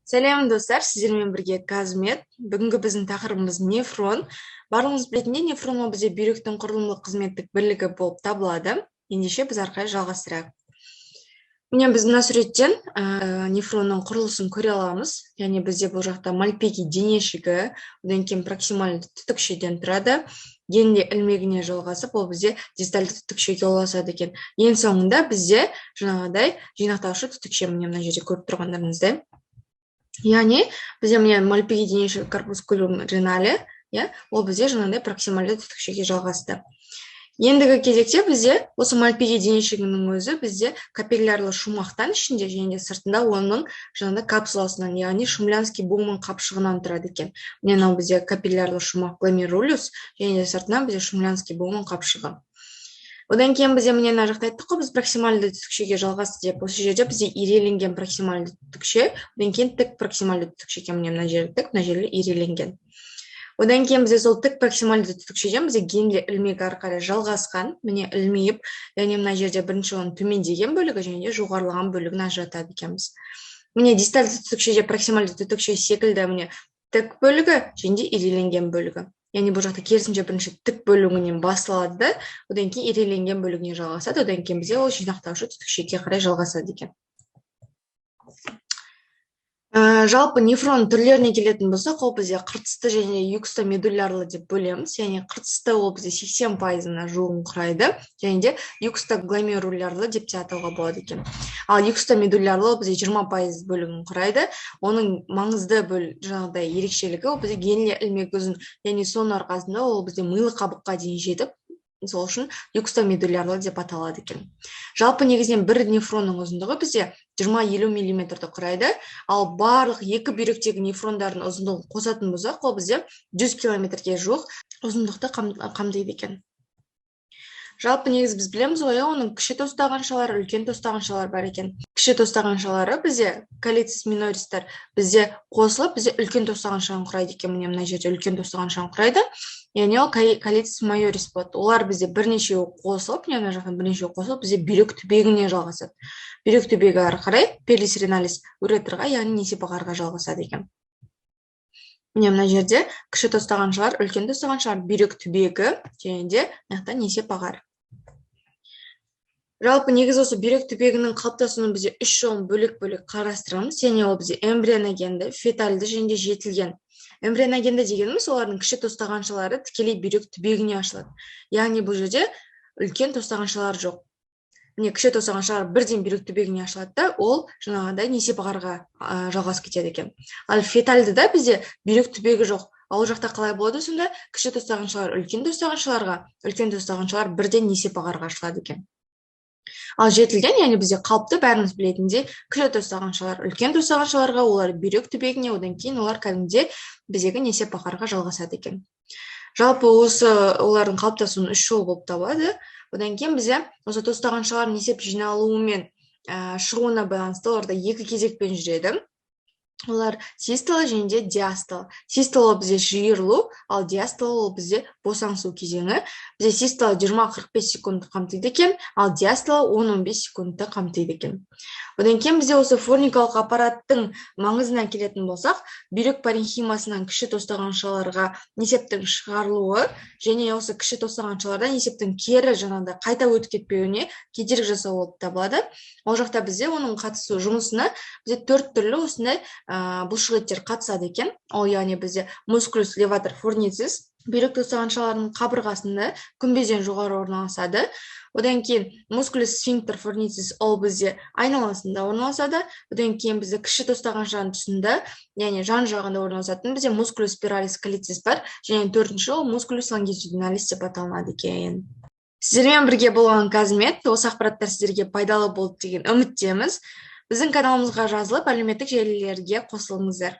Сәлем достар, сіздермен бірге Казмет. Бүгінгі біздің тақырыбымыз нефрон. Барлығыңыз білетіндей, нефрон ол бізде бүйректің құрылымдық қызметтік бірлігі болып табылады. Ендеше біз әрі жалғастырайық. Міне біз мына суреттен нефронның құрылысын көре аламыз. Яғни бізде бұл жақта мальпиги денешігі, одан кейін проксимальды түтікшеден тұрады. Генде ілмегіне жалғасып, ол бізде дистальды түтікшеге ұласады екен. Ең соңында бізде жаңағыдай жинақтаушы түтікше, міне мына жерде көріп тұрғандарыңыздай. Яғни бізде міне мальпиги денешігі корпускулум ренале, ол бізде жаңағыдай проксимальды түтікшеге жалғасты. Ендігі кезекте бізде осы мальпиги денешігінің өзі бізде капиллярлы шумақтан ішінде және сыртында оның жаңағыдай капсуласынан, яғни шумлянский бугмын қапшығынан тұрады екен. Міне мынау бізде капиллярлы шумақ гломерулюс және сыртынан бізде шумлянский бугмын қапшығы. Одан кейін бізде міне мына жақта айттық қой, біз проксимальды түтікшеге жалғасты деп, осы жерде бізде иреленген проксимальды түтікше, одан кейін тік проксимальды түтікшеге, міне мына жері тік, мына жері иреленген. Одан кейін бізде сол тік проксимальды түтікшеден бізде генде ілмегі ары қарай жалғасқан, міне ілмейіп, яғни мына жерде бірінші оның төмендеген бөлігі және жоғарылаған бөлігін ажыратады екенбіз. Міне дистальды түтікшеде проксимальды түтікше секілді міне тік бөлігі және иреленген бөлігі. Яғни бұл жақта керісінше бірінші тік бөлігінен басылады, одан кейін иреленген бөлігіне жалғасады, одан кейін бізде ол жинақтаушы түтікшеге қарай жалғасады екен. Жалпы нефрон түрлеріне келетін болсақ, ол бізде қыртысты және юкстомедулярлы деп бөлеміз. Яғни қыртысты ол бізде 80%-ына жуығын құрайды, және де юкстогломерулярлы деп те атауға болады екен. Ал юкстомедулярлы ол бізде 20% бөлігін құрайды. Оның маңызды жаңағыдай ерекшелігі ол бізде генле ілмек ұзын, яғни соның арқасында ол бізде мыйлы қабыққа дейін жетіп, сол үшін юкстомедулярлы деп аталады екен. Жалпы негізінен бір нефронның ұзындығы бізде 20-50 мм құрайды, ал барлық екі бүйректегі нефрондардың ұзындығын қосатын болсақ, ол бізде 100 км-ге жуық ұзындықты қамтиды екен. Жалпы негіз біз білеміз ғой, оның кіші тостағаншалары, үлкен тостағаншалар бар екен. Кіші тостағаншалары бізде калицис минористер бізде қосылып, бізде үлкен тостағаншаны құрайды екен. Міне мына жерде үлкен тостағаншаны құрайды. Яғни ол калицис майорис болады. Олар бізде бірнешеуі қосылып, мына жақтан бірнешеуі қосылып, бізде бүйрек түбегіне жалғасады. Бүйрек түбегі ары қарай перлис реналис уретрға, яғни несепағарға жалғасады екен. Міне мына жерде кіші тостағаншалар, үлкен тостағаншалар, бүйрек түбегі және де несепағар. Жалпы негіз осы бүйрек түбегінің қалыптасуының бізде үш жолын бөлек-бөлек қарастырамыз. Яғни ол бізде эмбрионогенді, фетальды және де жетілген. Эмбрионогенді дегеніміз олардың кіші тостағаншалары тікелей бүйрек түбегіне ашылады. Яғни бұл жерде үлкен тостағаншалар жоқ. Міне кіші тостағаншалар бірден бүйрек түбегіне ашылады да, ол жаңағыдай несепағарға жалғасып кетеді екен. Ал фетальдыда бізде бүйрек түбегі жоқ. Ал жақта қалай болады сонда? Кіші тостағаншалар үлкен тостағаншаларға, үлкен тостағаншалар бірден несепағарға ашылады екен. Ал жетілген, яғни бізде қалыпты бәріміз білетіндей, кіші тостағаншалар үлкен тостағаншаларға, олар бүйрек түбегіне, одан кейін олар кәдімгідей біздегі несепағарға жалғасады екен. Жалпы осы олардың қалыптасуының үш жолы болып табылады. Одан кейін бізде осы тостағаншалар несеп жиналуы мен шығуына байланысты оларда екі кезекпен жүреді. Олар систола және де диастола. Систола бізде жиырылу, ал диастола бізде босаңсу кезеңі. Бізде систола 20-45 секундты қамтиды екен, ал диастола 10-15 секундты қамтиды екен. Одан кейін бізде осы форникалық аппараттың маңызына келетін болсақ, бүйрек паренхимасынан кіші тостағаншаларға несептің шығарылуы және осы кіші тостағаншалардан несептің кері жаңағыдай қайта өтіп кетпеуіне кедергі жасау болып табылады. Ол жақта бізде оның қатысу жұмысына бізде 4 түрлі осындай бұлшықеттер қатысады екен. Ол яғни бізде мускулус леватор форницис бүйрек тостағаншаларының қабырғасында күмбезден жоғары орналасады. Одан кейін мускулус сфинктер форницис ол бізде айналасында орналасады. Одан кейін бізде кіші тостағаншаның тұсында, яғни жан жағында орналасатын бізде мускулус спиралис калицис бар, және төртінші ол мускулус лонгитюдиналис деп аталынады екен. Сіздермен бірге болған Казмет, осы ақпараттар сіздерге пайдалы болды деген үміттеміз. Біздің каналымызға жазылып, әлеуметтік желілерге қосылыңыздар.